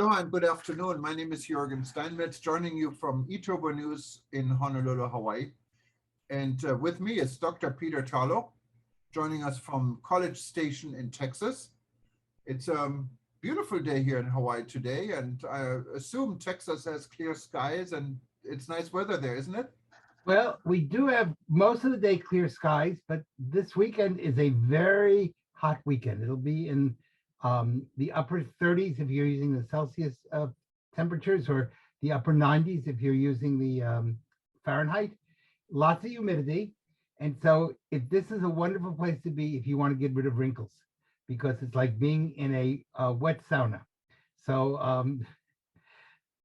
Hello and good afternoon. My name is Juergen Steinmetz, joining you from eTurboNews in Honolulu, Hawaii. And with me is Dr. Peter Tarlow, joining us from College Station in Texas. It's a beautiful day here in Hawaii today, and I assume Texas has clear skies and it's nice weather there, isn't it? Well, we do have most of the day clear skies, but this weekend is a very hot weekend. It'll be in the upper 30s if you're using the Celsius temperatures, or the upper 90s if you're using the Fahrenheit. Lots of humidity. And so this is a wonderful place to be if you want to get rid of wrinkles, because it's like being in a wet sauna. So,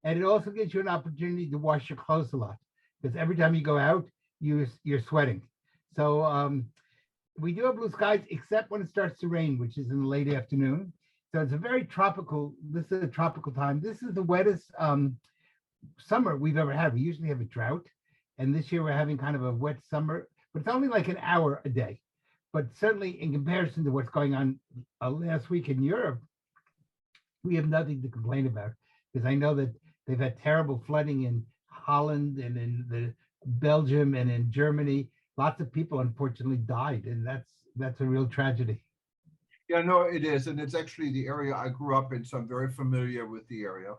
and it also gives you an opportunity to wash your clothes a lot, because every time you go out, you're sweating. So we do have blue skies, except when it starts to rain, which is in the late afternoon. So it's a very tropical, this is a tropical time. This is the wettest summer we've ever had. We usually have a drought, and this year we're having kind of a wet summer, but it's only like an hour a day. But certainly in comparison to what's going on last week in Europe, we have nothing to complain about, because I know that they've had terrible flooding in Holland and in Belgium and in Germany. Lots of people unfortunately died, and that's a real tragedy. Yeah, no, it is. And it's actually the area I grew up in, so I'm very familiar with the area.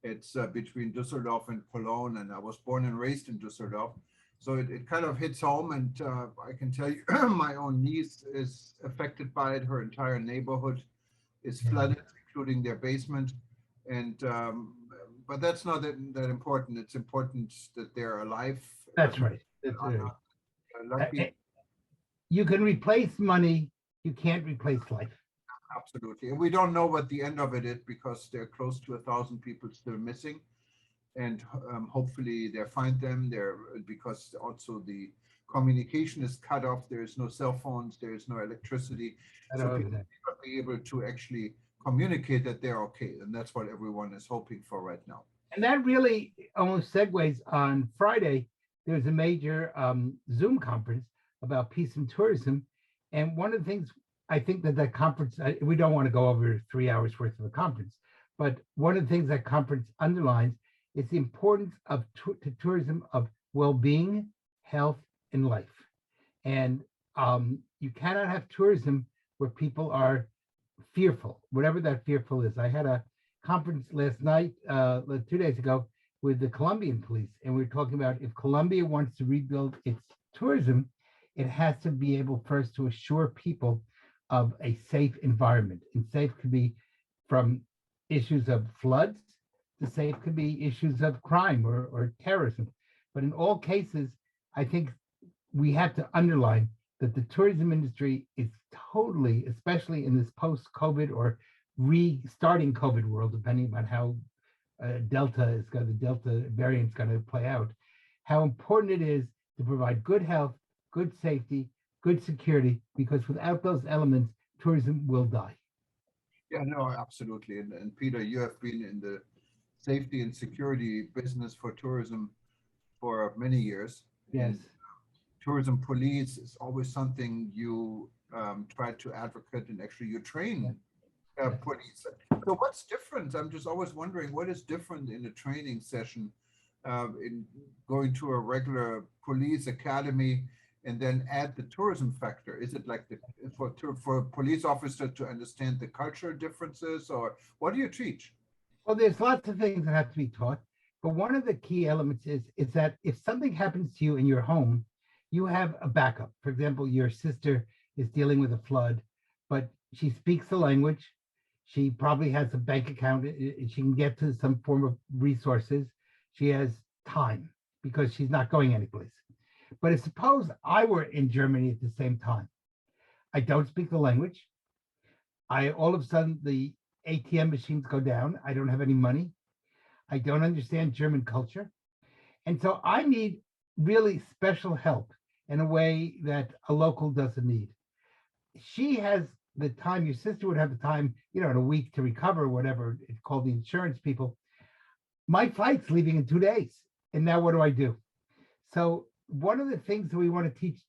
It's between Düsseldorf and Cologne, and I was born and raised in Düsseldorf. So it kind of hits home, and I can tell you my own niece is affected by it. Her entire neighborhood is flooded, including their basement. And but that's not that important. It's important that they're alive. That's right. You can replace money, you can't replace life. Absolutely. And we don't know what the end of it is, because there are close to 1,000 people still missing. And hopefully they find them there, because also the communication is cut off. There is no cell phones, there is no electricity. So people will be able to actually communicate that they're okay. And that's what everyone is hoping for right now. And that really almost segues. On Friday, there's a major Zoom conference about peace and tourism. And one of the things I think that conference, we don't want to go over 3 hours worth of a conference, but one of the things that conference underlines is the importance of to tourism of well-being, health, and life. And you cannot have tourism where people are fearful, whatever that fearful is. I had a conference last night, 2 days ago, with the Colombian police, and we were talking about, if Colombia wants to rebuild its tourism, it has to be able first to assure people of a safe environment. And safe could be from issues of floods, to safe could be issues of crime or terrorism. But in all cases, I think we have to underline that the tourism industry is totally, especially in this post-COVID or restarting COVID world, depending on how the Delta variant is going to play out, how important it is to provide good health, good safety, good security, because without those elements, tourism will die. Yeah, no, absolutely. And Peter, you have been in the safety and security business for tourism for many years. Yes. And tourism police is always something you try to advocate, and actually you train police. So what's different? I'm just always wondering, what is different in a training session, in going to a regular police academy and then add the tourism factor? Is it like for a police officer to understand the cultural differences, or what do you teach? Well, there's lots of things that have to be taught, but one of the key elements is that if something happens to you in your home, you have a backup. For example, your sister is dealing with a flood, but she speaks the language. She probably has a bank account. She can get to some form of resources. She has time because she's not going anyplace. But if suppose I were in Germany at the same time, I don't speak the language. All of a sudden the ATM machines go down. I don't have any money. I don't understand German culture. And so I need really special help in a way that a local doesn't need. She has the time, your sister would have the time, in a week to recover, whatever it's called, the insurance people. My flight's leaving in 2 days. And now what do I do? So one of the things that we want to teach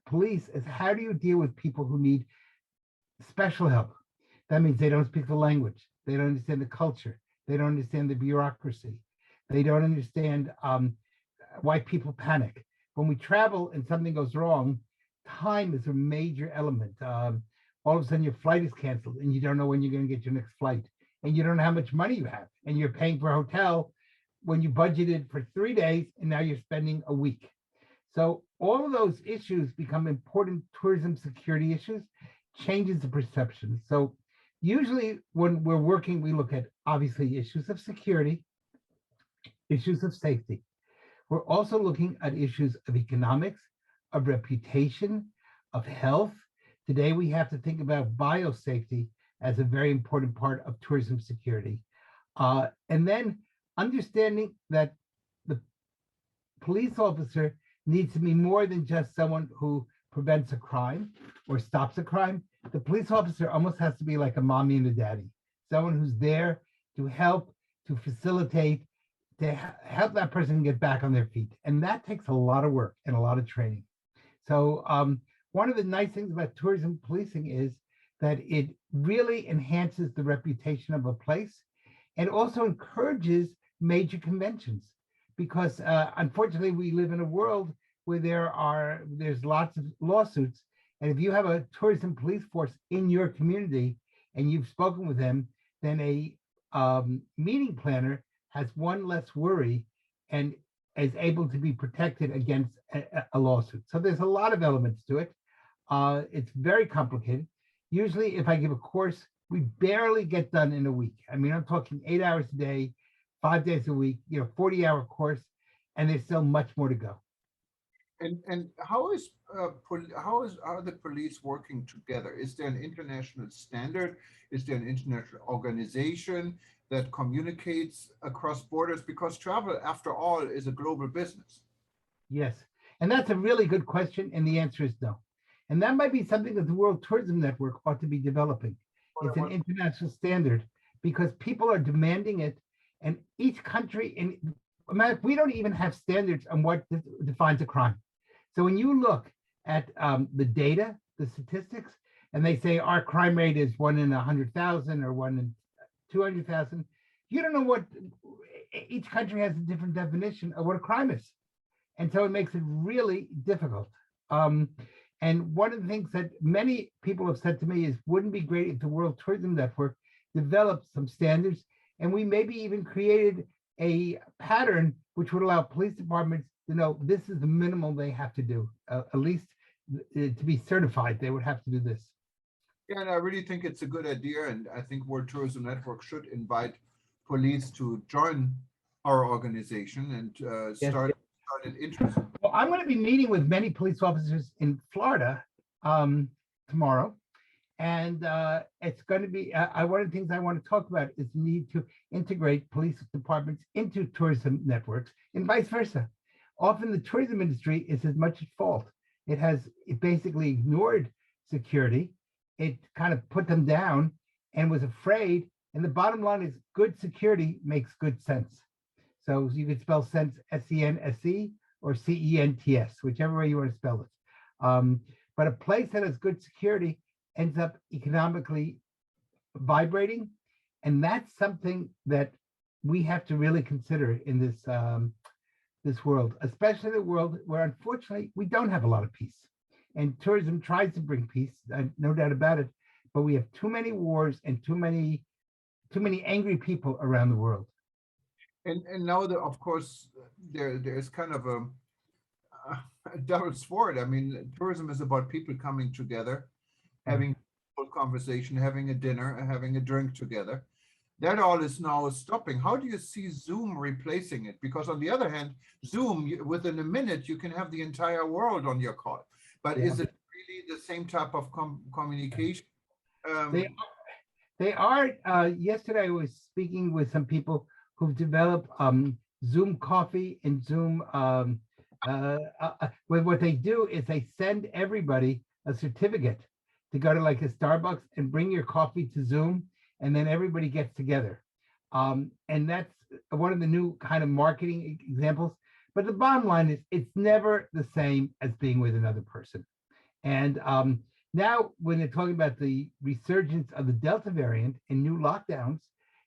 police is, how do you deal with people who need special help? That means they don't speak the language. They don't understand the culture. They don't understand the bureaucracy. They don't understand why people panic. When we travel and something goes wrong, time is a major element. All of a sudden your flight is canceled and you don't know when you're going to get your next flight, and you don't know how much money you have, and you're paying for a hotel when you budgeted for 3 days and now you're spending a week. So all of those issues become important tourism security issues, changes the perception. So usually when we're working, we look at obviously issues of security, issues of safety. We're also looking at issues of economics, of reputation, of health. Today, we have to think about biosafety as a very important part of tourism security. And then understanding that the police officer needs to be more than just someone who prevents a crime or stops a crime. The police officer almost has to be like a mommy and a daddy, someone who's there to help, to facilitate, to help that person get back on their feet. And that takes a lot of work and a lot of training. So one of the nice things about tourism policing is that it really enhances the reputation of a place and also encourages major conventions, because unfortunately we live in a world where there's lots of lawsuits. And if you have a tourism police force in your community and you've spoken with them, then a meeting planner has one less worry and is able to be protected against a lawsuit. So there's a lot of elements to it. It's very complicated. Usually if I give a course, we barely get done in a week. I mean, I'm talking 8 hours a day, 5 days a week, 40-hour course, and there's still much more to go. And how are the police working together? Is there an international standard? Is there an international organization that communicates across borders? Because travel, after all, is a global business. Yes, and that's a really good question, and the answer is no. And that might be something that the World Tourism Network ought to be developing. It's an international standard because people are demanding it, and each country, we don't even have standards on what defines a crime. So when you look at the data, the statistics, and they say our crime rate is 1 in 100,000 or 1 in 200,000, you don't know what, each country has a different definition of what a crime is. And so it makes it really difficult. And one of the things that many people have said to me is, wouldn't it be great if the World Tourism Network developed some standards, and we maybe even created a pattern which would allow police departments to know this is the minimum they have to do, at least to be certified, they would have to do this. Yeah, and I really think it's a good idea, and I think World Tourism Network should invite police to join our organization and start an interest. Well, I'm going to be meeting with many police officers in Florida tomorrow, and it's going to be, one of the things I want to talk about is the need to integrate police departments into tourism networks and vice versa. Often the tourism industry is as much at fault. It basically ignored security. It kind of put them down and was afraid. And the bottom line is good security makes good sense. So you could spell sense S-E-N-S-E or C-E-N-T-S, whichever way you want to spell it. But a place that has good security ends up economically vibrating. And that's something that we have to really consider in this world, especially the world where unfortunately we don't have a lot of peace. And tourism tries to bring peace, no doubt about it, but we have too many wars and too many angry people around the world. And now, of course, there's kind of a double sword. I mean, tourism is about people coming together, having a conversation, having a dinner, having a drink together. That all is now stopping. How do you see Zoom replacing it? Because on the other hand, Zoom, within a minute, you can have the entire world on your call. But is it really the same type of communication? They are. Yesterday, I was speaking with some people who've developed Zoom Coffee and Zoom. What they do is they send everybody a certificate to go to like a Starbucks and bring your coffee to Zoom, and then everybody gets together. And that's one of the new kind of marketing examples. But the bottom line is it's never the same as being with another person. And now when they're talking about the resurgence of the Delta variant and new lockdowns,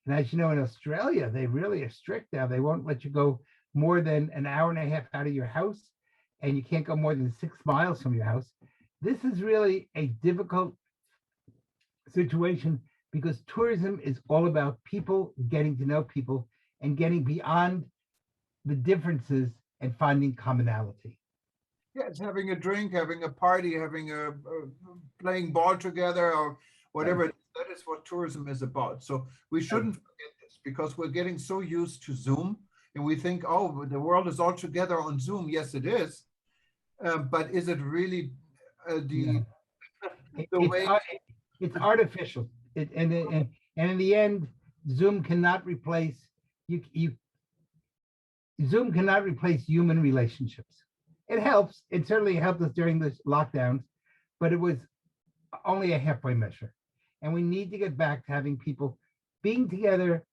And as you know, in Australia, they really are strict now. They won't let you go more than an hour and a half out of your house, and you can't go more than 6 miles from your house. This is really a difficult situation because tourism is all about people getting to know people and getting beyond the differences and finding commonality. Yeah, it's having a drink, having a party, having playing ball together or whatever. Right. That is what tourism is about. So we shouldn't forget this because we're getting so used to Zoom and we think, oh, the world is all together on Zoom. Yes, it is. But is it really Yeah. the way? It's artificial. And in the end, Zoom cannot replace you. Zoom cannot replace human relationships. It helps. It certainly helped us during the lockdowns, but it was only a halfway measure. And we need to get back to having people being together,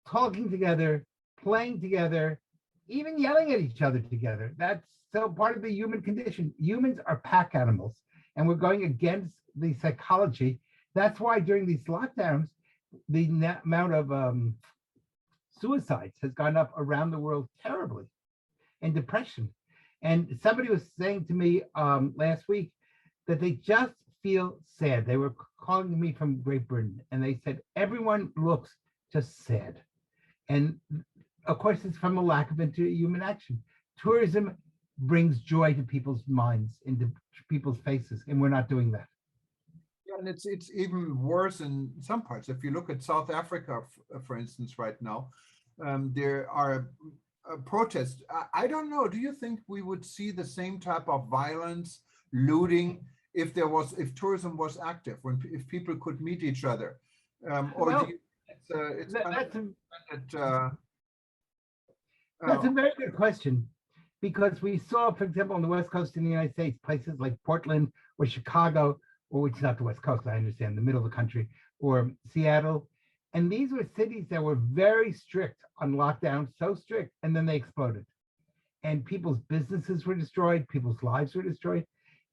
talking together, playing together, even yelling at each other together. That's so part of the human condition. Humans are pack animals, and we're going against the psychology. That's why during these lockdowns, the amount of suicides has gone up around the world terribly, and depression. And somebody was saying to me last week that they just feel sad. They were calling me from Great Britain, and they said everyone looks just sad. And of course, it's from a lack of human action. Tourism brings joy to people's minds, into people's faces, and we're not doing that. Yeah, and it's even worse in some parts. If you look at South Africa, for instance, right now, there are protests. I don't know. Do you think we would see the same type of violence, looting, if tourism was active, if people could meet each other, or Well, do you, it's kind that's a very good question, because we saw, for example, on the West Coast in the United States, places like Portland or Chicago, or which is not the West Coast, I understand, the middle of the country, or Seattle. And these were cities that were very strict on lockdown, so strict, and then they exploded. And people's businesses were destroyed, people's lives were destroyed.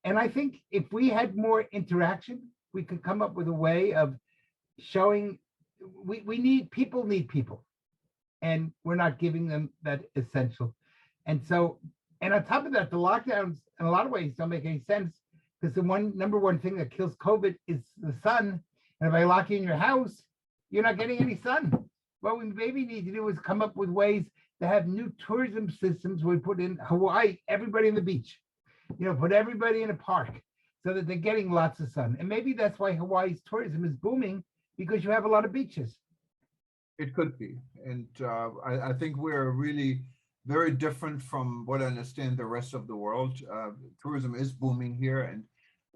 And I think if we had more interaction, we could come up with a way of showing we need people, and we're not giving them that essential. And so, and on top of that, the lockdowns in a lot of ways don't make any sense, because the number one thing that kills COVID is the sun. And if I lock you in your house, you're not getting any sun. What we maybe need to do is come up with ways to have new tourism systems. We put in Hawaii, everybody in the beach, put everybody in a park so that they're getting lots of sun. And maybe that's why Hawaii's tourism is booming, because you have a lot of beaches. It could be. And I think we're really very different from what I understand the rest of the world. Tourism is booming here, and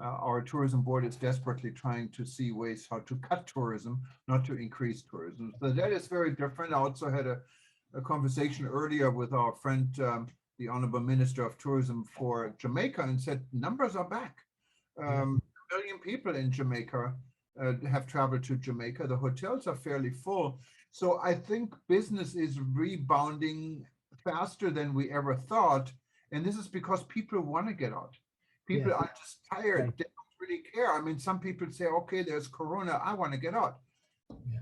our tourism board is desperately trying to see ways how to cut tourism, not to increase tourism. So that is very different. I also had a conversation earlier with our friend, the Honorable Minister of Tourism for Jamaica, and said numbers are back. 1 million people in Jamaica have traveled to Jamaica. The hotels are fairly full. So I think business is rebounding faster than we ever thought. And this is because people want to get out. People are just tired. Right. They don't really care. I mean, some people say, okay, there's Corona, I want to get out. Yeah.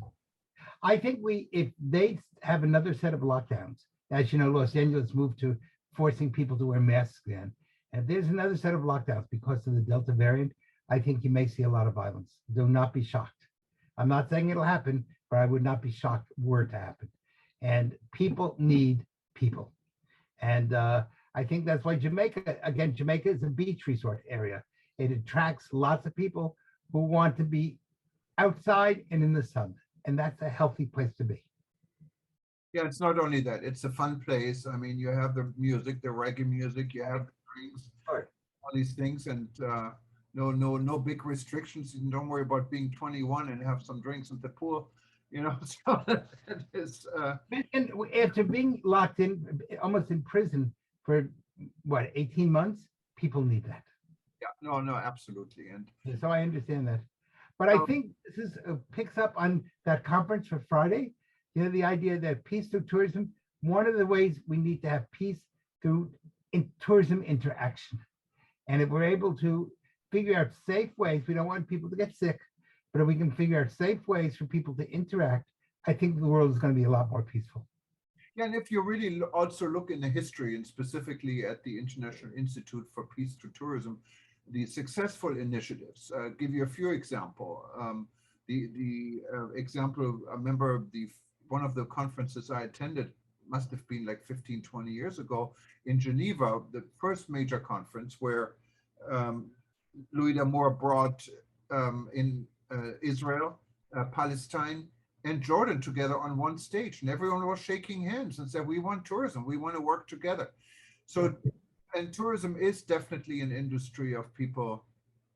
I think if they have another set of lockdowns, as you know, Los Angeles moved to forcing people to wear masks again. And if there's another set of lockdowns because of the Delta variant, I think you may see a lot of violence. Do not be shocked. I'm not saying it'll happen, but I would not be shocked were it to happen. And people need people. And I think that's why Jamaica is a beach resort area. It attracts lots of people who want to be outside and in the sun. And that's a healthy place to be. Yeah, it's not only that, it's a fun place. I mean, you have the music, the reggae music, you have the drinks, all these things, and no big restrictions. You don't worry about being 21 and have some drinks at the pool, so it is. And after being locked in, almost in prison for 18 months, people need that. Yeah, no, absolutely. And so I understand that. But I think this picks up on that conference for Friday. The idea that peace through tourism, one of the ways we need to have peace through tourism interaction. And if we're able to figure out safe ways, we don't want people to get sick, but if we can figure out safe ways for people to interact, I think the world is going to be a lot more peaceful. Yeah, and if you really also look in the history and specifically at the International Institute for Peace to Tourism, the successful initiatives, give you a few examples. The example, I remember one of the conferences I attended must have been like 15, 20 years ago in Geneva, the first major conference where um, Louis D'Amour brought in Israel, Palestine, and Jordan together on one stage, and everyone was shaking hands and said, "We want tourism. We want to work together." So, and tourism is definitely an industry of people.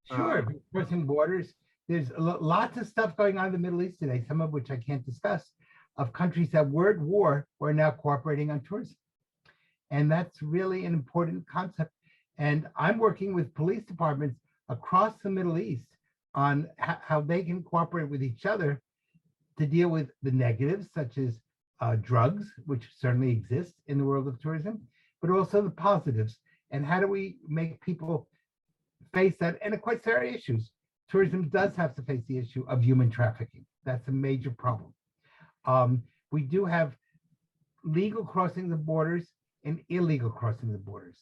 Sure, crossing borders. There's lots of stuff going on in the Middle East today, some of which I can't discuss, of countries that were at war who are now cooperating on tourism. And that's really an important concept. And I'm working with police departments across the Middle East on how they can cooperate with each other to deal with the negatives, such as drugs, which certainly exist in the world of tourism, but also the positives. And how do we make people face that? And quite serious issues. Tourism does have to face the issue of human trafficking. That's a major problem. We do have legal crossing of borders and illegal crossing of borders.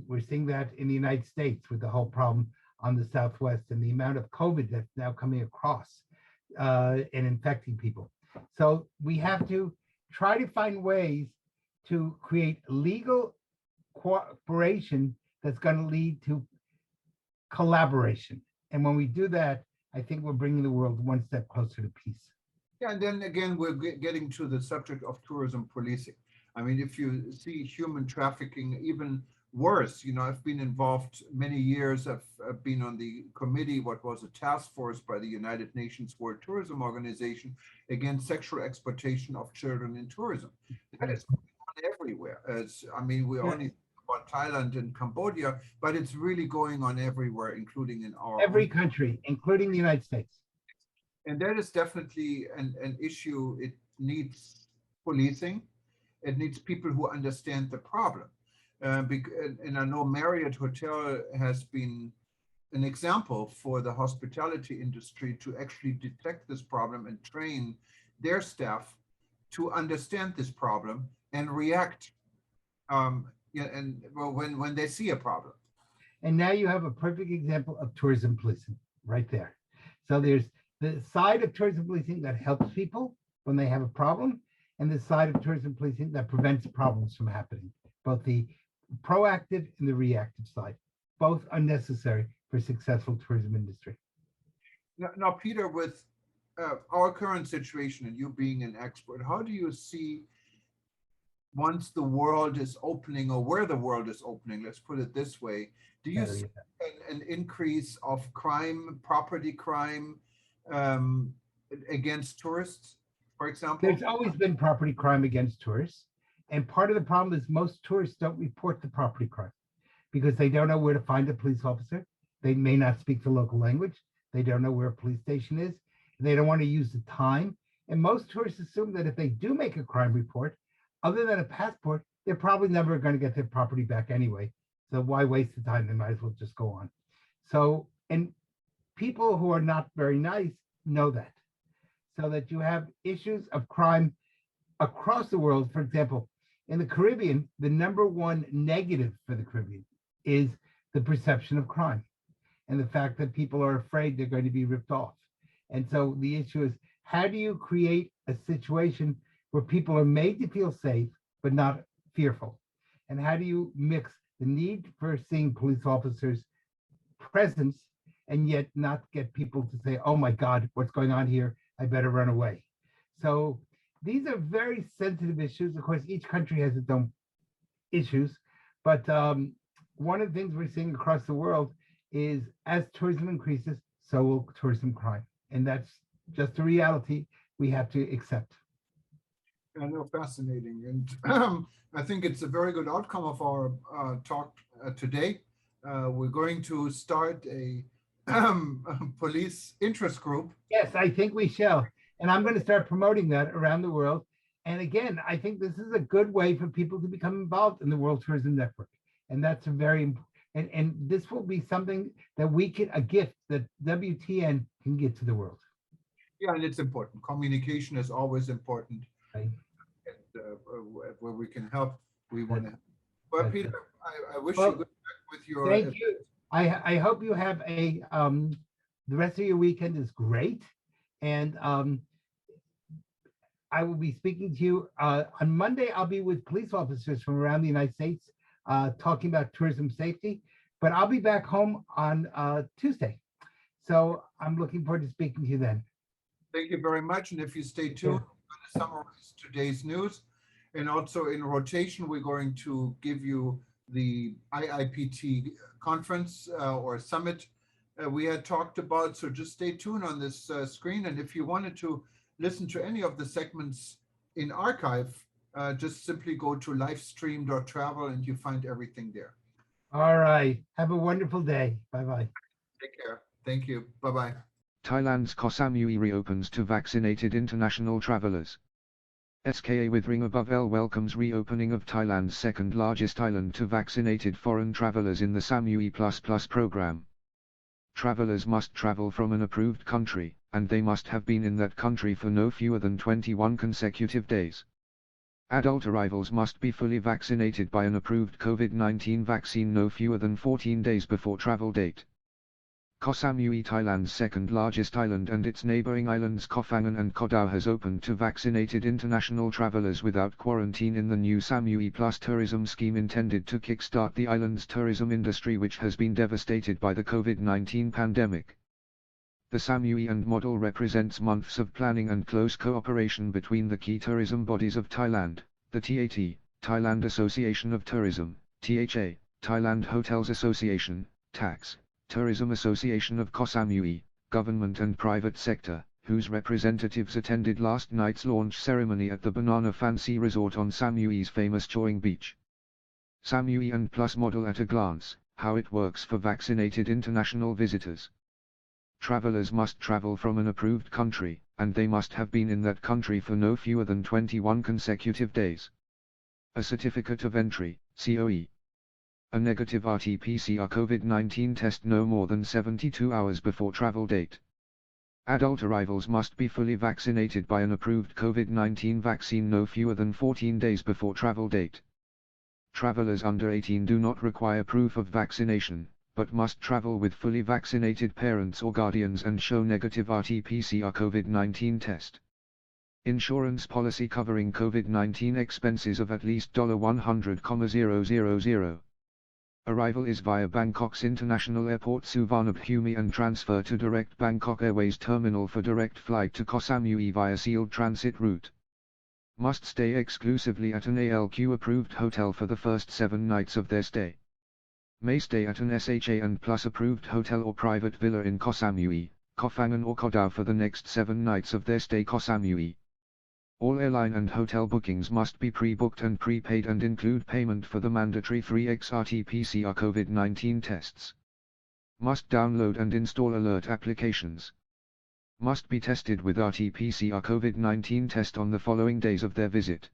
We're seeing that in the United States with the whole problem on the Southwest and the amount of COVID that's now coming across and infecting people. So we have to try to find ways to create legal cooperation that's going to lead to collaboration. And when we do that, I think we're bringing the world one step closer to peace. Yeah, and then again, we're getting to the subject of tourism policing. I mean, if you see human trafficking, even worse, I've been involved many years. I've been on the committee, what was a task force by the United Nations World Tourism Organization against sexual exploitation of children in tourism. That is going on everywhere. We only about Thailand and Cambodia, but it's really going on everywhere, including in every country, including the United States. And that is definitely an issue. It needs policing. It needs people who understand the problem. And I know Marriott Hotel has been an example for the hospitality industry to actually detect this problem and train their staff to understand this problem and react when they see a problem. And now you have a perfect example of tourism policing right there. So there's the side of tourism policing that helps people when they have a problem, and the side of tourism policing that prevents problems from happening, both the proactive and the reactive side. Both are necessary for successful tourism industry. Now, Peter, with our current situation and you being an expert, how do you see once the world is opening, or where the world is opening, let's put it this way, do you see an increase of crime, property crime against tourists, for example? There's always been property crime against tourists. And part of the problem is most tourists don't report the property crime because they don't know where to find a police officer. They may not speak the local language. They don't know where a police station is. They don't want to use the time. And most tourists assume that if they do make a crime report, other than a passport, they're probably never going to get their property back anyway. So why waste the time? They might as well just go on. So, and people who are not very nice know that. So that you have issues of crime across the world. For example, in the Caribbean, the number one negative for the Caribbean is the perception of crime and the fact that people are afraid they're going to be ripped off. And so the issue is, how do you create a situation where people are made to feel safe, but not fearful? And how do you mix the need for seeing police officers' presence and yet not get people to say, oh my God, what's going on here? I better run away. So these are very sensitive issues. Of course, each country has its own issues, but one of the things we're seeing across the world is as tourism increases, so will tourism crime. And that's just a reality we have to accept. I know, fascinating. And I think it's a very good outcome of our talk today. We're going to start a police interest group. Yes, I think we shall. And I'm going to start promoting that around the world. And again, I think this is a good way for people to become involved in the World Tourism Network. And that's a very important, and this will be something that we can, a gift that WTN can give to the world. Yeah, and it's important. Communication is always important. Right? And where we can help, we want That- to. Well, that's Peter, it. I wish you Well, good luck with your thank you. I hope you have the rest of your weekend is great. And I will be speaking to you on Monday. I'll be with police officers from around the United States talking about tourism safety, but I'll be back home on Tuesday. So I'm looking forward to speaking to you then. Thank you very much. And if you stay Take tuned, care. I'm going to summarize today's news. And also in rotation, we're going to give you the IIPT conference or summit we had talked about. So just stay tuned on this screen. And if you wanted to listen to any of the segments in archive, just simply go to livestream.travel and you find everything there. All right. Have a wonderful day. Bye bye. Take care. Thank you. Bye-bye. Thailand's Koh Samui reopens to vaccinated international travelers. SKA with ring above L welcomes reopening of Thailand's second largest island to vaccinated foreign travelers in the Samui Plus program. Travelers must travel from an approved country, and they must have been in that country for no fewer than 21 consecutive days. Adult arrivals must be fully vaccinated by an approved COVID-19 vaccine no fewer than 14 days before travel date. Koh Samui, Thailand's second largest island and its neighboring islands Koh Phangan and Koh Tao has opened to vaccinated international travelers without quarantine in the new Samui Plus tourism scheme intended to kickstart the island's tourism industry, which has been devastated by the COVID-19 pandemic. The Samui and model represents months of planning and close cooperation between the key tourism bodies of Thailand, the TAT, Thailand Association of Tourism, THA, Thailand Hotels Association, TAX, Tourism Association of Koh Samui, government and private sector, whose representatives attended last night's launch ceremony at the Banana Fancy Resort on Samui's famous Choing Beach. Samui and Plus model at a glance, how it works for vaccinated international visitors. Travelers must travel from an approved country, and they must have been in that country for no fewer than 21 consecutive days. A certificate of entry, COE. A negative RT-PCR COVID-19 test no more than 72 hours before travel date. Adult arrivals must be fully vaccinated by an approved COVID-19 vaccine no fewer than 14 days before travel date. Travelers under 18 do not require proof of vaccination, but must travel with fully vaccinated parents or guardians and show negative RT-PCR COVID-19 test. Insurance policy covering COVID-19 expenses of at least $100,000. Arrival is via Bangkok's International Airport Suvarnabhumi and transfer to direct Bangkok Airways terminal for direct flight to Koh Samui via sealed transit route. Must stay exclusively at an ALQ approved hotel for the first 7 nights of their stay. May stay at an SHA and Plus approved hotel or private villa in Koh Samui, Koh Phangan or Koh Tao for the next 7 nights of their stay Koh Samui. All airline and hotel bookings must be pre-booked and prepaid and include payment for the mandatory 3x RT-PCR COVID-19 tests. Must download and install alert applications. Must be tested with RT-PCR COVID-19 test on the following days of their visit.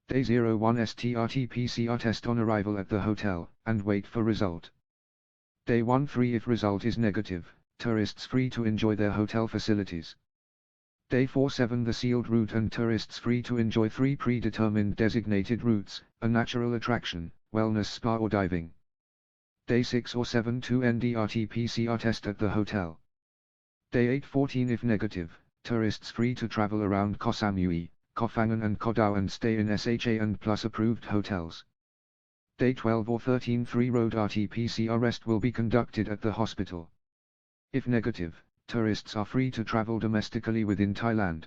Day 01 ST RT-PCR test on arrival at the hotel, and wait for result. Day 13 if result is negative, tourists free to enjoy their hotel facilities. Day 47 the sealed route and tourists free to enjoy 3 predetermined designated routes, a natural attraction, wellness spa or diving. Day 6 or 7 2 NDRT-PCR test at the hotel. Day 8-14 if negative, tourists free to travel around Koh Samui, Koh Phangan and Koh Tao and stay in SHA and Plus approved hotels. Day 12 or 13 3 road RT-PCR rest will be conducted at the hospital. If negative, tourists are free to travel domestically within Thailand.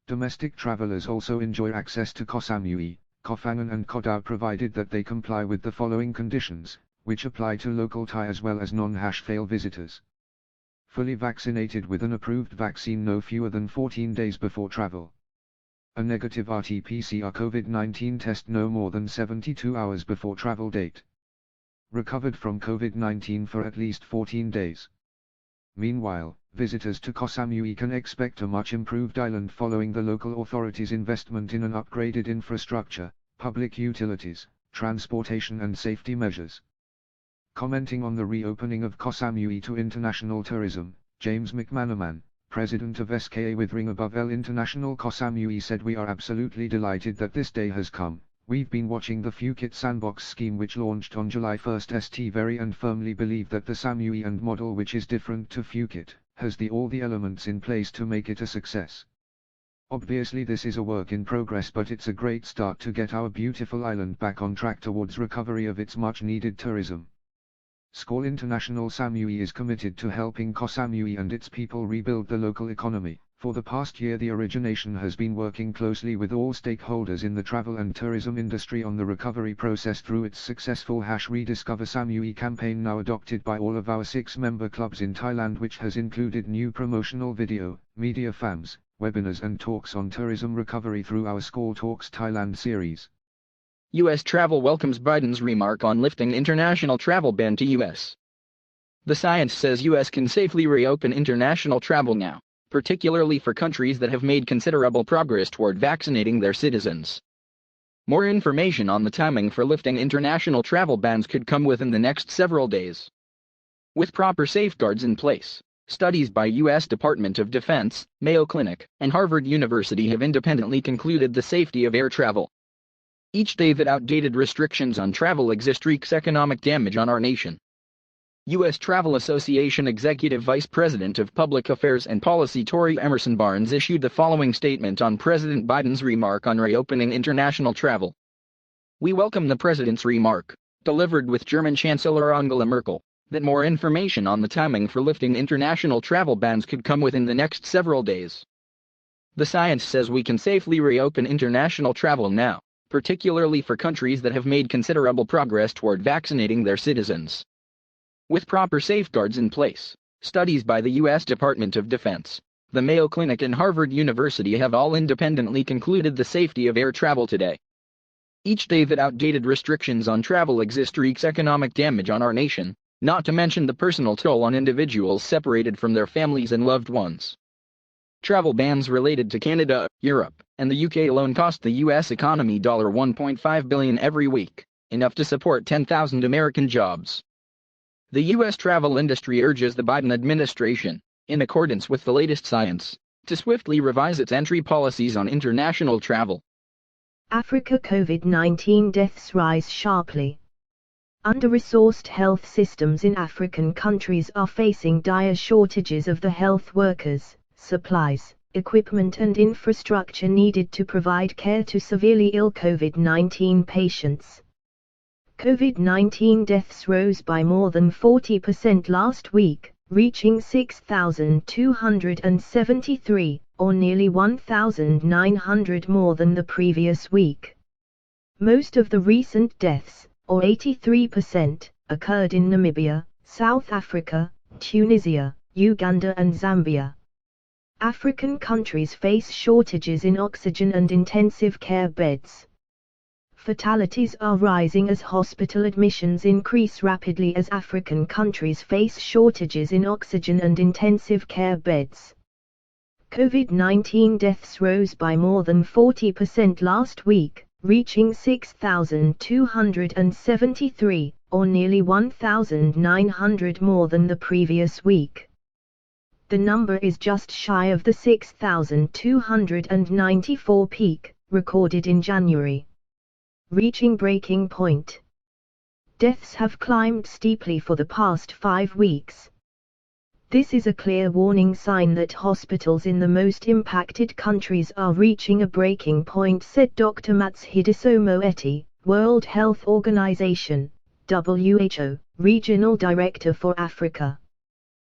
Domestic travelers also enjoy access to Koh Samui, Koh Phangan and Koh Tao provided that they comply with the following conditions, which apply to local Thai as well as non-Hashfail visitors. Fully vaccinated with an approved vaccine no fewer than 14 days before travel. A negative RT-PCR COVID-19 test no more than 72 hours before travel date. Recovered from COVID-19 for at least 14 days. Meanwhile, visitors to Koh Samui can expect a much improved island following the local authorities' investment in an upgraded infrastructure, public utilities, transportation and safety measures. Commenting on the reopening of Koh Samui to international tourism, James McManaman, President of SKA with Ring Above El International Samui said, "We are absolutely delighted that this day has come. We've been watching the Phuket Sandbox scheme which launched on July 1st very and firmly believe that the Samui and model, which is different to Phuket, has all the elements in place to make it a success. Obviously this is a work in progress, but it's a great start to get our beautiful island back on track towards recovery of its much needed tourism." SKA International Samui is committed to helping Koh Samui and its people rebuild the local economy. For the past year the origination has been working closely with all stakeholders in the travel and tourism industry on the recovery process through its successful #Rediscover Samui campaign, now adopted by all of our 6 member clubs in Thailand, which has included new promotional video, media fams, webinars and talks on tourism recovery through our SKA Talks Thailand series. U.S. travel welcomes Biden's remark on lifting international travel ban to U.S. The science says U.S. can safely reopen international travel now, particularly for countries that have made considerable progress toward vaccinating their citizens. More information on the timing for lifting international travel bans could come within the next several days. With proper safeguards in place, studies by U.S. Department of Defense, Mayo Clinic, and Harvard University have independently concluded the safety of air travel. Each day that outdated restrictions on travel exist wreaks economic damage on our nation. U.S. Travel Association Executive Vice President of Public Affairs and Policy Tori Emerson Barnes issued the following statement on President Biden's remark on reopening international travel. "We welcome the President's remark, delivered with German Chancellor Angela Merkel, that more information on the timing for lifting international travel bans could come within the next several days. The science says we can safely reopen international travel now, particularly for countries that have made considerable progress toward vaccinating their citizens. With proper safeguards in place, studies by the U.S. Department of Defense, the Mayo Clinic and Harvard University have all independently concluded the safety of air travel today. Each day that outdated restrictions on travel exist wreaks economic damage on our nation, not to mention the personal toll on individuals separated from their families and loved ones. Travel bans related to Canada, Europe, and the UK alone cost the U.S. economy $1.5 billion every week, enough to support 10,000 American jobs. The U.S. travel industry urges the Biden administration, in accordance with the latest science, to swiftly revise its entry policies on international travel. Africa COVID-19 deaths rise sharply. Under-resourced health systems in African countries are facing dire shortages of the health workers, supplies, equipment and infrastructure needed to provide care to severely ill COVID-19 patients. COVID-19 deaths rose by more than 40% last week, reaching 6,273, or nearly 1,900 more than the previous week. Most of the recent deaths, or 83%, occurred in Namibia, South Africa, Tunisia, Uganda and Zambia. African countries face shortages in oxygen and intensive care beds. Fatalities are rising as hospital admissions increase rapidly as African countries face shortages in oxygen and intensive care beds. COVID-19 deaths rose by more than 40% last week, reaching 6,273, or nearly 1,900 more than the previous week. The number is just shy of the 6,294 peak, recorded in January. Reaching breaking point. Deaths have climbed steeply for the past 5 weeks. This is a clear warning sign that hospitals in the most impacted countries are reaching a breaking point, said Dr. Matshidiso Moeti, World Health Organization, WHO, Regional Director for Africa.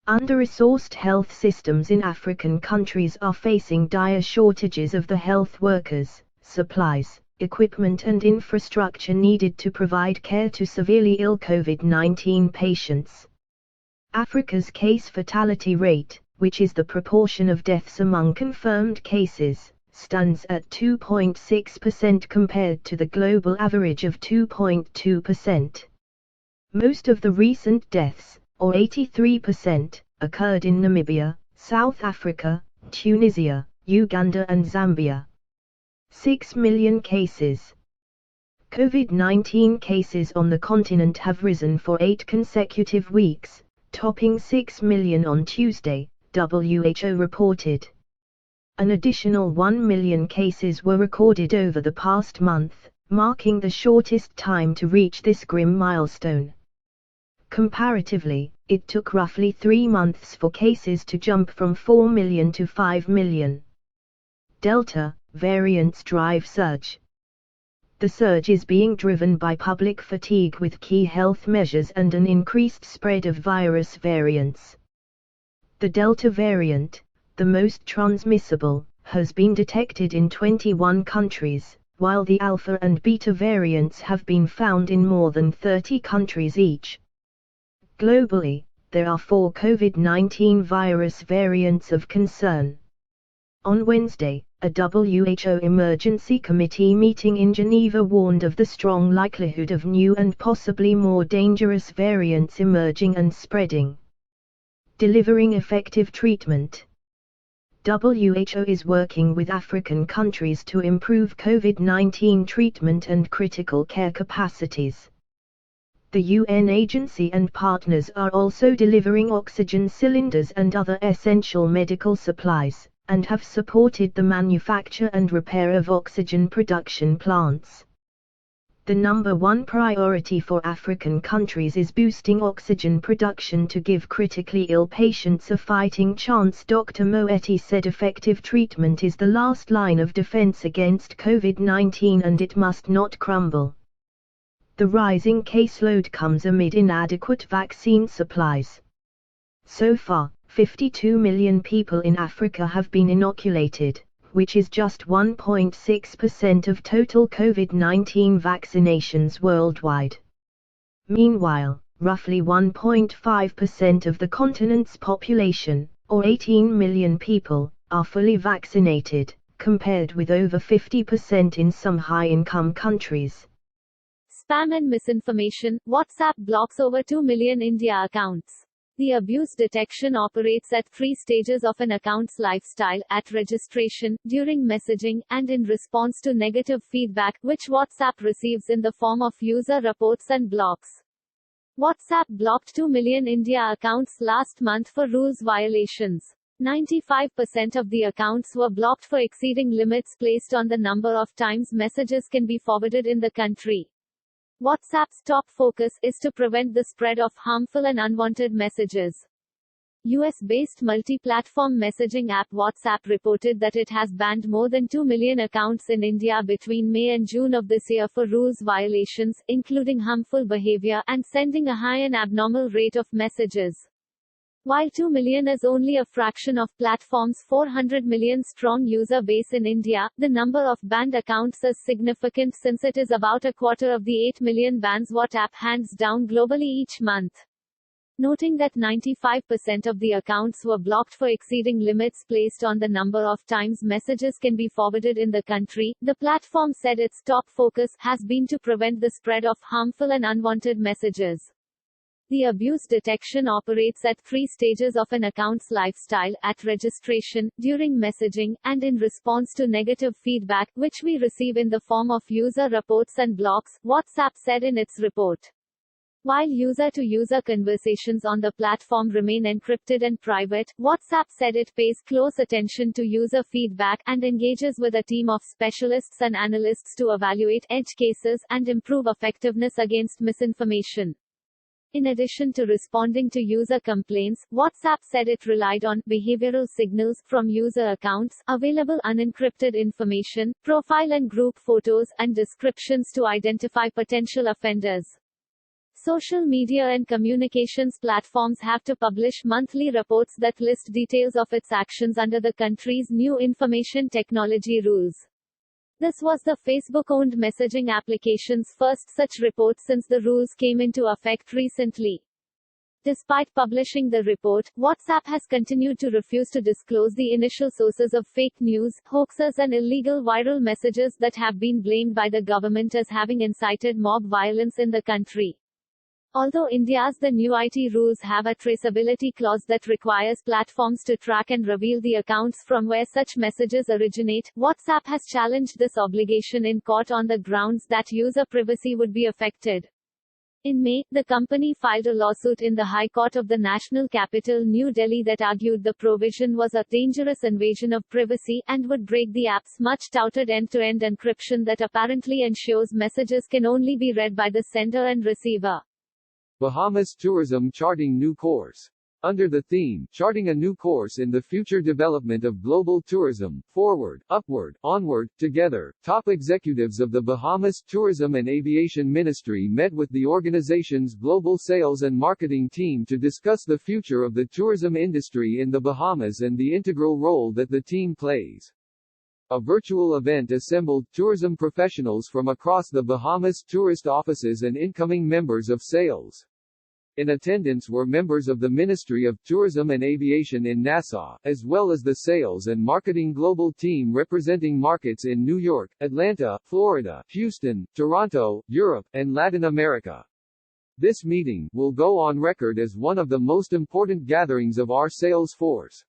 Under-resourced health systems in African countries are facing dire shortages of the health workers, supplies, equipment and infrastructure needed to provide care to severely ill COVID-19 patients. Africa's case fatality rate, which is the proportion of deaths among confirmed cases, stands at 2.6% compared to the global average of 2.2%. Most of the recent deaths, or 83%, occurred in Namibia, South Africa, Tunisia, Uganda and Zambia. 6 million cases. COVID-19 cases on the continent have risen for 8 consecutive weeks, topping 6 million on Tuesday, WHO reported. An additional 1 million cases were recorded over the past month, marking the shortest time to reach this grim milestone. Comparatively, it took roughly 3 months for cases to jump from 4 million to 5 million. Delta variants drive surge. The surge is being driven by public fatigue with key health measures and an increased spread of virus variants. The Delta variant, the most transmissible, has been detected in 21 countries, while the Alpha and Beta variants have been found in more than 30 countries each. Globally, there are 4 COVID-19 virus variants of concern. On Wednesday, a WHO emergency committee meeting in Geneva warned of the strong likelihood of new and possibly more dangerous variants emerging and spreading. Delivering effective treatment. WHO is working with African countries to improve COVID-19 treatment and critical care capacities. The UN agency and partners are also delivering oxygen cylinders and other essential medical supplies, and have supported the manufacture and repair of oxygen production plants. The number one priority for African countries is boosting oxygen production to give critically ill patients a fighting chance. Dr. Moeti said effective treatment is the last line of defense against COVID-19 and it must not crumble. The rising caseload comes amid inadequate vaccine supplies. So far, 52 million people in Africa have been inoculated, which is just 1.6% of total COVID-19 vaccinations worldwide. Meanwhile, roughly 1.5% of the continent's population, or 18 million people, are fully vaccinated, compared with over 50% in some high-income countries. Spam and misinformation. WhatsApp blocks over 2 million India accounts. The abuse detection operates at 3 stages of an account's lifestyle: at registration, during messaging, and in response to negative feedback, which WhatsApp receives in the form of user reports and blocks. WhatsApp blocked 2 million India accounts last month for rules violations. 95% of the accounts were blocked for exceeding limits placed on the number of times messages can be forwarded in the country. WhatsApp's top focus is to prevent the spread of harmful and unwanted messages. US-based multi-platform messaging app WhatsApp reported that it has banned more than 2 million accounts in India between May and June of this year for rules violations, including harmful behavior and sending a high and abnormal rate of messages. While 2 million is only a fraction of platform's 400 million strong user base in India, the number of banned accounts is significant since it is about a quarter of the 8 million bans WhatsApp hands down globally each month. Noting that 95% of the accounts were blocked for exceeding limits placed on the number of times messages can be forwarded in the country, the platform said its top focus has been to prevent the spread of harmful and unwanted messages. The abuse detection operates at 3 stages of an account's lifestyle: at registration, during messaging, and in response to negative feedback, which we receive in the form of user reports and blocks, WhatsApp said in its report. While user-to-user conversations on the platform remain encrypted and private, WhatsApp said it pays close attention to user feedback and engages with a team of specialists and analysts to evaluate edge cases and improve effectiveness against misinformation. In addition to responding to user complaints, WhatsApp said it relied on behavioral signals from user accounts, available unencrypted information, profile and group photos, and descriptions to identify potential offenders. Social media and communications platforms have to publish monthly reports that list details of its actions under the country's new information technology rules. This was the Facebook-owned messaging application's first such report since the rules came into effect recently. Despite publishing the report, WhatsApp has continued to refuse to disclose the initial sources of fake news, hoaxes and illegal viral messages that have been blamed by the government as having incited mob violence in the country. Although India's the new IT rules have a traceability clause that requires platforms to track and reveal the accounts from where such messages originate, WhatsApp has challenged this obligation in court on the grounds that user privacy would be affected. In May, the company filed a lawsuit in the High Court of the National Capital, New Delhi that argued the provision was a dangerous invasion of privacy and would break the app's much-touted end-to-end encryption that apparently ensures messages can only be read by the sender and receiver. Bahamas tourism charting new course. Under the theme, Charting a New Course in the Future Development of Global Tourism, Forward, Upward, Onward, Together, top executives of the Bahamas Tourism and Aviation Ministry met with the organization's global sales and marketing team to discuss the future of the tourism industry in the Bahamas and the integral role that the team plays. A virtual event assembled tourism professionals from across the Bahamas tourist offices and incoming members of sales. In attendance were members of the Ministry of Tourism and Aviation in Nassau, as well as the sales and marketing global team representing markets in New York, Atlanta, Florida, Houston, Toronto, Europe, and Latin America. This meeting will go on record as one of the most important gatherings of our sales force.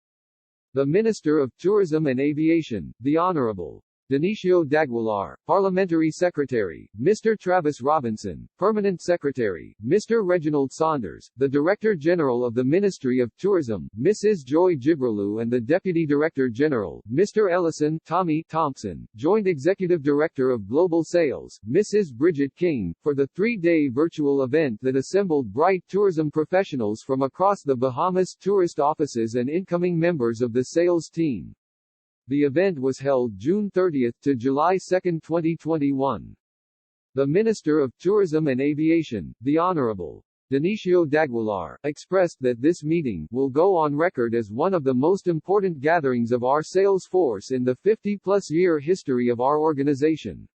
The Minister of Tourism and Aviation, the Honorable Dionisio Daguilar, Parliamentary Secretary, Mr. Travis Robinson, Permanent Secretary, Mr. Reginald Saunders, the Director General of the Ministry of Tourism, Mrs. Joy Gibralou and the Deputy Director General, Mr. Ellison Tommy Thompson, Joint Executive Director of Global Sales, Mrs. Bridget King, for the three-day virtual event that assembled bright tourism professionals from across the Bahamas tourist offices and incoming members of the sales team. The event was held June 30 to July 2, 2021. The Minister of Tourism and Aviation, the Honorable Dionisio Daguilar, expressed that this meeting will go on record as one of the most important gatherings of our sales force in the 50-plus year history of our organization.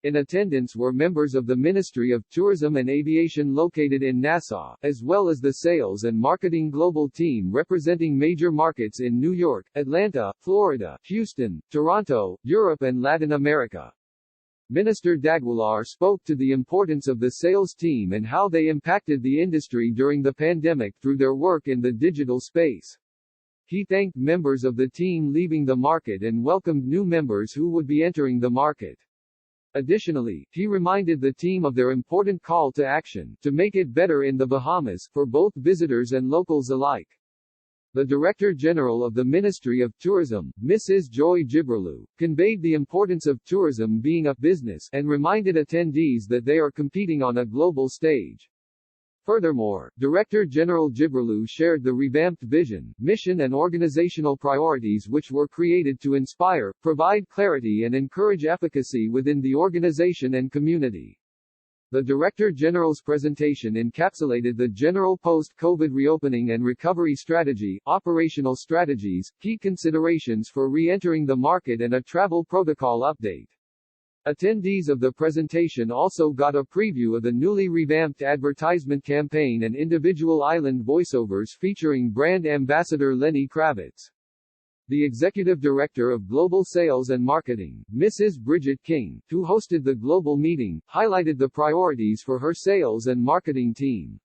In attendance were members of the Ministry of Tourism and Aviation located in Nassau, as well as the sales and marketing global team representing major markets in New York, Atlanta, Florida, Houston, Toronto, Europe and Latin America. Minister Daguilar spoke to the importance of the sales team and how they impacted the industry during the pandemic through their work in the digital space. He thanked members of the team leaving the market and welcomed new members who would be entering the market. Additionally, he reminded the team of their important call to action to make it better in the Bahamas for both visitors and locals alike. The Director General of the Ministry of Tourism, Mrs. Joy Gibralou, conveyed the importance of tourism being a business and reminded attendees that they are competing on a global stage. Furthermore, Director General Gibralou shared the revamped vision, mission and organizational priorities which were created to inspire, provide clarity and encourage efficacy within the organization and community. The Director General's presentation encapsulated the general post-COVID reopening and recovery strategy, operational strategies, key considerations for re-entering the market and a travel protocol update. Attendees of the presentation also got a preview of the newly revamped advertisement campaign and individual island voiceovers featuring brand ambassador Lenny Kravitz. The Executive Director of Global Sales and Marketing, Mrs. Bridget King, who hosted the global meeting, highlighted the priorities for her sales and marketing team.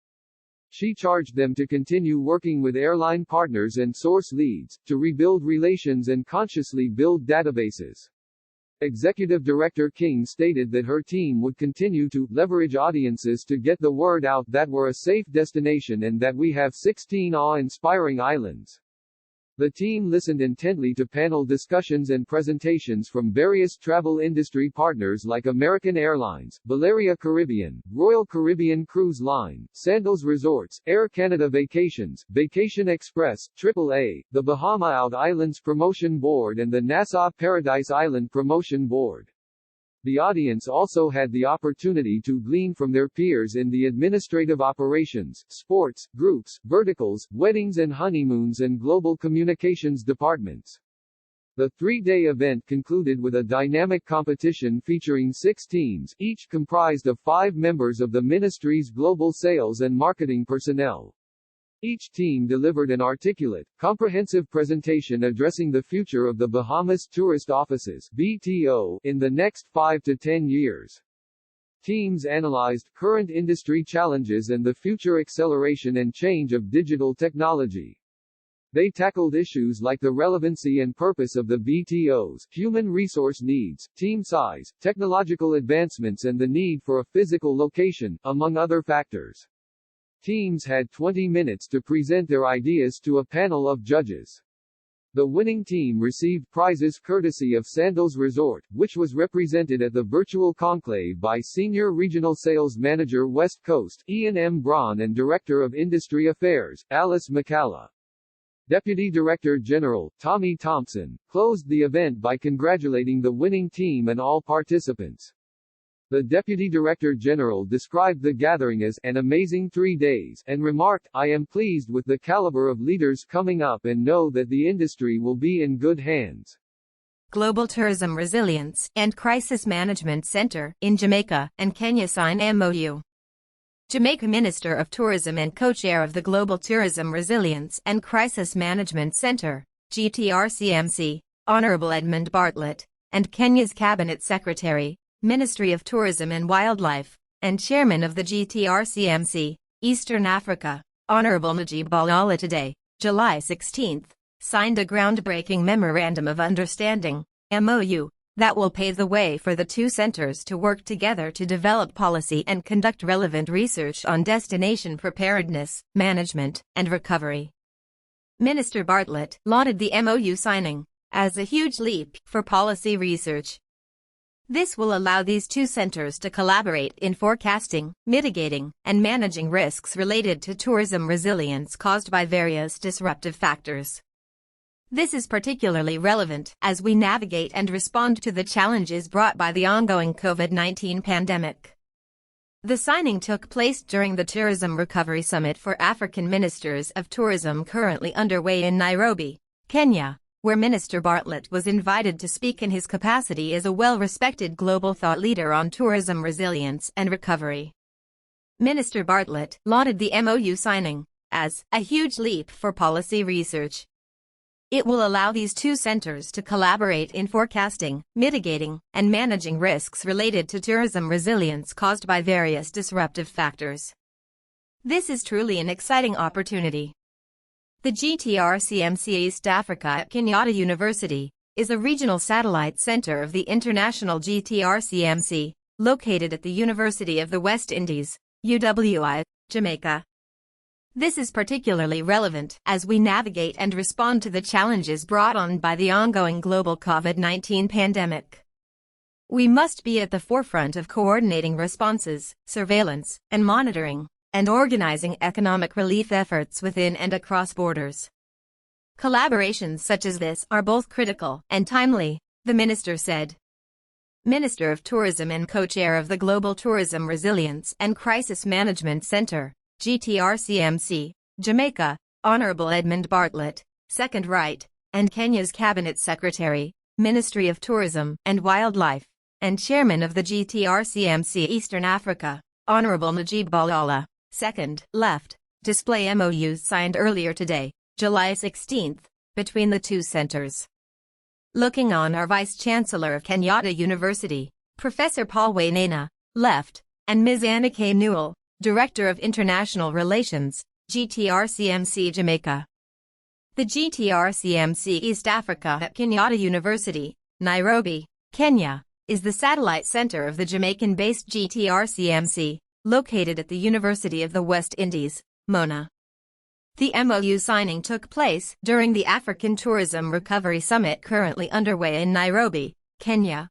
She charged them to continue working with airline partners and source leads, to rebuild relations and consciously build databases. Executive Director King stated that her team would continue to leverage audiences to get the word out that we're a safe destination and that we have 16 awe-inspiring islands. The team listened intently to panel discussions and presentations from various travel industry partners like American Airlines, Valeria Caribbean, Royal Caribbean Cruise Line, Sandals Resorts, Air Canada Vacations, Vacation Express, AAA, the Bahama Out Islands Promotion Board and the Nassau Paradise Island Promotion Board. The audience also had the opportunity to glean from their peers in the administrative operations, sports, groups, verticals, weddings and honeymoons and global communications departments. The three-day event concluded with a dynamic competition featuring 6 teams, each comprised of 5 members of the ministry's global sales and marketing personnel. Each team delivered an articulate, comprehensive presentation addressing the future of the Bahamas Tourist Offices (BTO) in the next 5 to 10 years. Teams analyzed current industry challenges and the future acceleration and change of digital technology. They tackled issues like the relevancy and purpose of the BTOs, human resource needs, team size, technological advancements and the need for a physical location, among other factors. Teams had 20 minutes to present their ideas to a panel of judges. The winning team received prizes courtesy of Sandals Resort, which was represented at the virtual conclave by Senior Regional Sales Manager West Coast, Ian M. Braun and Director of Industry Affairs, Alice McCalla. Deputy Director General, Tommy Thompson, closed the event by congratulating the winning team and all participants. The Deputy Director General described the gathering as an amazing 3 days and remarked, "I am pleased with the caliber of leaders coming up and know that the industry will be in good hands." Global Tourism Resilience and Crisis Management Center in Jamaica and Kenya sign MOU. Jamaica Minister of Tourism and co-chair of the Global Tourism Resilience and Crisis Management Center, GTRCMC, Honorable Edmund Bartlett, and Kenya's Cabinet Secretary, Ministry of Tourism and Wildlife, and Chairman of the GTRCMC, Eastern Africa, Honorable Najib Balala today, July 16, signed a groundbreaking Memorandum of Understanding, MOU, that will pave the way for the two centers to work together to develop policy and conduct relevant research on destination preparedness, management, and recovery. Minister Bartlett lauded the MOU signing as a huge leap for policy research. This will allow these two centers to collaborate in forecasting, mitigating, and managing risks related to tourism resilience caused by various disruptive factors. This is particularly relevant as we navigate and respond to the challenges brought by the ongoing COVID-19 pandemic. The signing took place during the Tourism Recovery Summit for African Ministers of Tourism currently underway in Nairobi, Kenya, where Minister Bartlett was invited to speak in his capacity as a well-respected global thought leader on tourism resilience and recovery. Minister Bartlett lauded the MOU signing as a huge leap for policy research. It will allow these two centers to collaborate in forecasting, mitigating, and managing risks related to tourism resilience caused by various disruptive factors. This is truly an exciting opportunity. The GTRCMC East Africa at Kenyatta University is a regional satellite center of the international GTRCMC, located at the University of the West Indies, UWI, Jamaica. This is particularly relevant as we navigate and respond to the challenges brought on by the ongoing global COVID-19 pandemic. We must be at the forefront of coordinating responses, surveillance, and monitoring, and organizing economic relief efforts within and across borders. Collaborations such as this are both critical and timely, the minister said. Minister of Tourism and co-chair of the Global Tourism Resilience and Crisis Management Center, GTRCMC, Jamaica, Honorable Edmund Bartlett, Second Right, and Kenya's Cabinet Secretary, Ministry of Tourism and Wildlife, and Chairman of the GTRCMC Eastern Africa, Honorable Najib Balala, Second Left, display MOUs signed earlier today, July 16, between the two centers. Looking on our Vice-Chancellor of Kenyatta University, Professor Paul Wainaina, Left, and Ms. Anna K. Newell, Director of International Relations, GTRCMC Jamaica. The GTRCMC East Africa at Kenyatta University, Nairobi, Kenya, is the satellite center of the Jamaican-based GTRCMC, located at the University of the West Indies, MONA. The MOU signing took place during the African Tourism Recovery Summit currently underway in Nairobi, Kenya.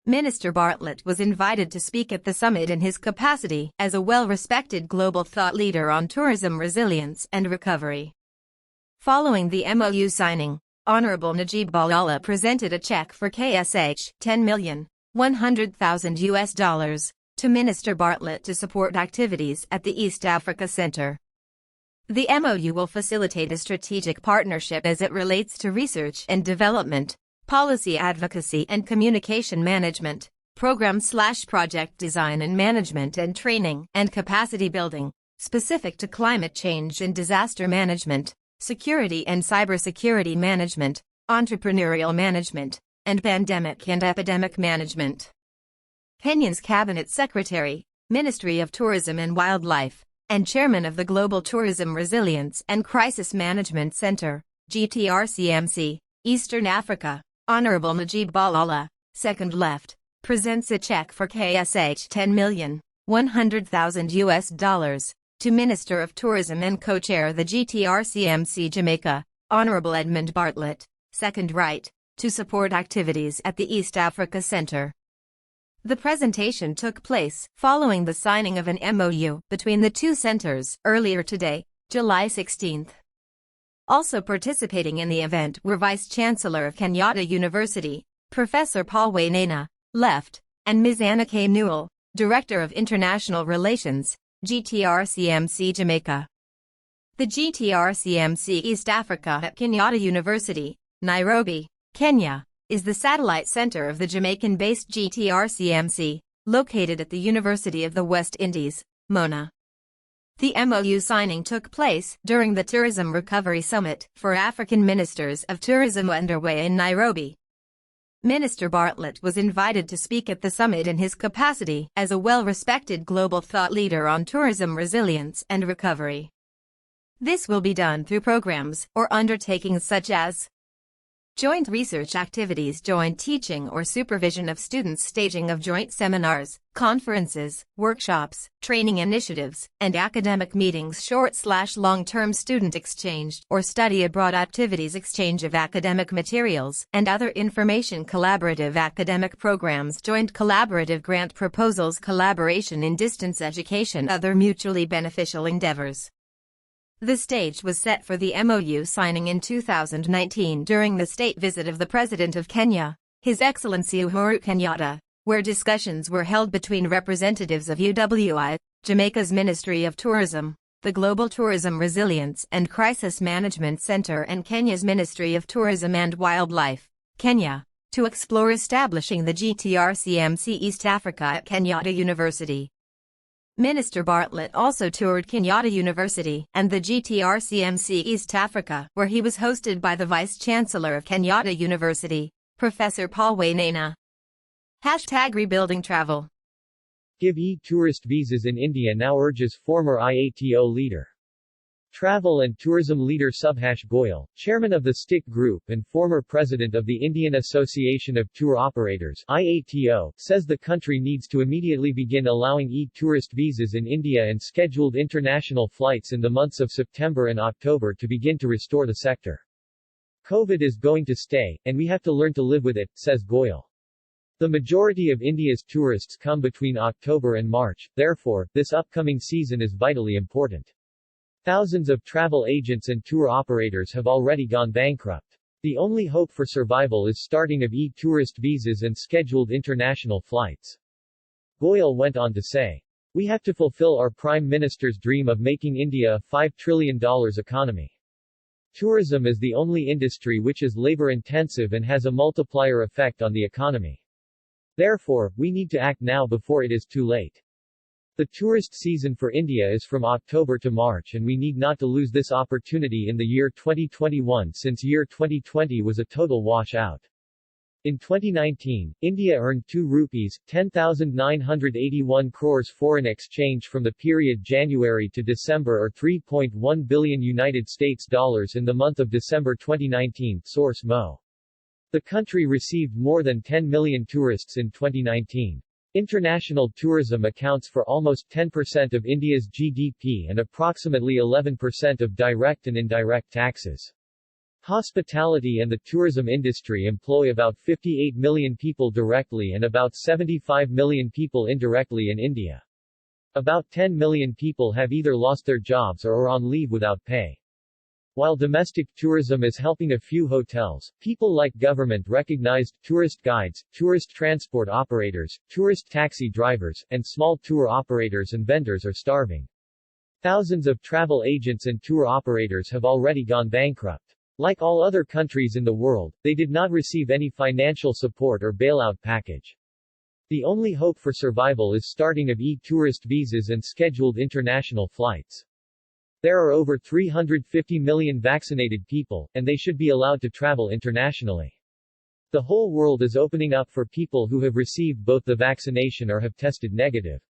Minister Bartlett was invited to speak at the summit in his capacity as a well-respected global thought leader on tourism resilience and recovery. Following the MOU signing, Honorable Najib Balala presented a check for KSH $10,100,000 to Minister Bartlett to support activities at the East Africa Center. The MOU will facilitate a strategic partnership as it relates to research and development, policy advocacy and communication management, program/project design and management and training and capacity building, specific to climate change and disaster management, security and cybersecurity management, entrepreneurial management, and pandemic and epidemic management. Kenya's Cabinet Secretary, Ministry of Tourism and Wildlife, and Chairman of the Global Tourism Resilience and Crisis Management Center, GTRCMC, Eastern Africa, Honorable Najib Balala, second left, presents a check for KSH $10,100,000 to Minister of Tourism and co-chair the GTRCMC Jamaica, Honorable Edmund Bartlett, second right, to support activities at the East Africa Center. The presentation took place following the signing of an MOU between the two centers earlier today, July 16. Also participating in the event were Vice-Chancellor of Kenyatta University, Professor Paul Wainaina, left, and Ms. Anna K. Newell, Director of International Relations, GTRCMC Jamaica. The GTRCMC East Africa at Kenyatta University, Nairobi, Kenya, is the satellite center of the Jamaican-based GTRCMC, located at the University of the West Indies, Mona. The MOU signing took place during the Tourism Recovery Summit for African Ministers of Tourism underway in Nairobi. Minister Bartlett was invited to speak at the summit in his capacity as a well-respected global thought leader on tourism resilience and recovery. This will be done through programs or undertakings such as joint research activities, joint teaching or supervision of students, staging of joint seminars, conferences, workshops, training initiatives, and academic meetings, short/long-term student exchange or study abroad activities, exchange of academic materials and other information, collaborative academic programs, joint collaborative grant proposals, collaboration in distance education, other mutually beneficial endeavors. The stage was set for the MOU signing in 2019 during the state visit of the President of Kenya, His Excellency Uhuru Kenyatta, where discussions were held between representatives of UWI, Jamaica's Ministry of Tourism, the Global Tourism Resilience and Crisis Management Center, and Kenya's Ministry of Tourism and Wildlife, Kenya, to explore establishing the GTRCMC East Africa at Kenyatta University. Minister Bartlett also toured Kenyatta University and the GTRCMC East Africa, where he was hosted by the Vice-Chancellor of Kenyatta University, Professor Paul Wainaina. #Rebuilding Travel. Give e-tourist visas in India now, urges former IATO leader. Travel and tourism leader Subhash Goyal, chairman of the STIC Group and former president of the Indian Association of Tour Operators (IATO), says the country needs to immediately begin allowing e-tourist visas in India and scheduled international flights in the months of September and October to begin to restore the sector. COVID is going to stay, and we have to learn to live with it, says Goyal. The majority of India's tourists come between October and March, therefore, this upcoming season is vitally important. Thousands of travel agents and tour operators have already gone bankrupt. The only hope for survival is starting of e-tourist visas and scheduled international flights. Goyal went on to say, "We have to fulfill our Prime Minister's dream of making India a $5 trillion economy. Tourism is the only industry which is labor-intensive and has a multiplier effect on the economy. Therefore, we need to act now before it is too late. The tourist season for India is from October to March, and we need not to lose this opportunity in the year 2021, since year 2020 was a total washout." In 2019, India earned Rs. 10,981 crores foreign exchange from the period January to December, or $3.1 billion United States dollars in the month of December 2019, source Mo. The country received more than 10 million tourists in 2019. International tourism accounts for almost 10% of India's GDP and approximately 11% of direct and indirect taxes. Hospitality and the tourism industry employ about 58 million people directly and about 75 million people indirectly in India. About 10 million people have either lost their jobs or are on leave without pay. While domestic tourism is helping a few hotels, people like government-recognized tourist guides, tourist transport operators, tourist taxi drivers, and small tour operators and vendors are starving. Thousands of travel agents and tour operators have already gone bankrupt. Like all other countries in the world, they did not receive any financial support or bailout package. The only hope for survival is starting of e-tourist visas and scheduled international flights. There are over 350 million vaccinated people, and they should be allowed to travel internationally. The whole world is opening up for people who have received both the vaccination or have tested negative.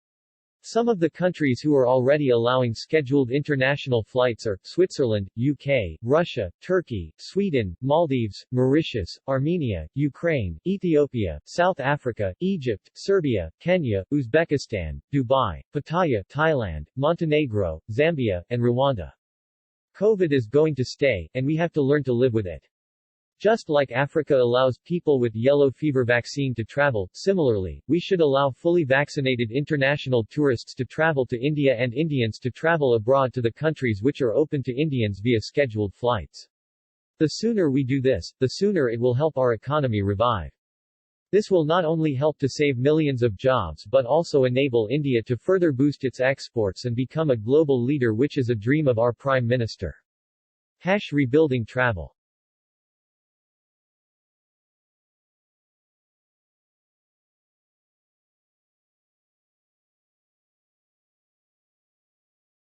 Some of the countries who are already allowing scheduled international flights are Switzerland, UK, Russia, Turkey, Sweden, Maldives, Mauritius, Armenia, Ukraine, Ethiopia, South Africa, Egypt, Serbia, Kenya, Uzbekistan, Dubai, Pattaya, Thailand, Montenegro, Zambia, and Rwanda. COVID is going to stay, and we have to learn to live with it. Just like Africa allows people with yellow fever vaccine to travel, similarly, we should allow fully vaccinated international tourists to travel to India and Indians to travel abroad to the countries which are open to Indians via scheduled flights. The sooner we do this, the sooner it will help our economy revive. This will not only help to save millions of jobs but also enable India to further boost its exports and become a global leader, which is a dream of our Prime Minister. #Rebuilding Travel.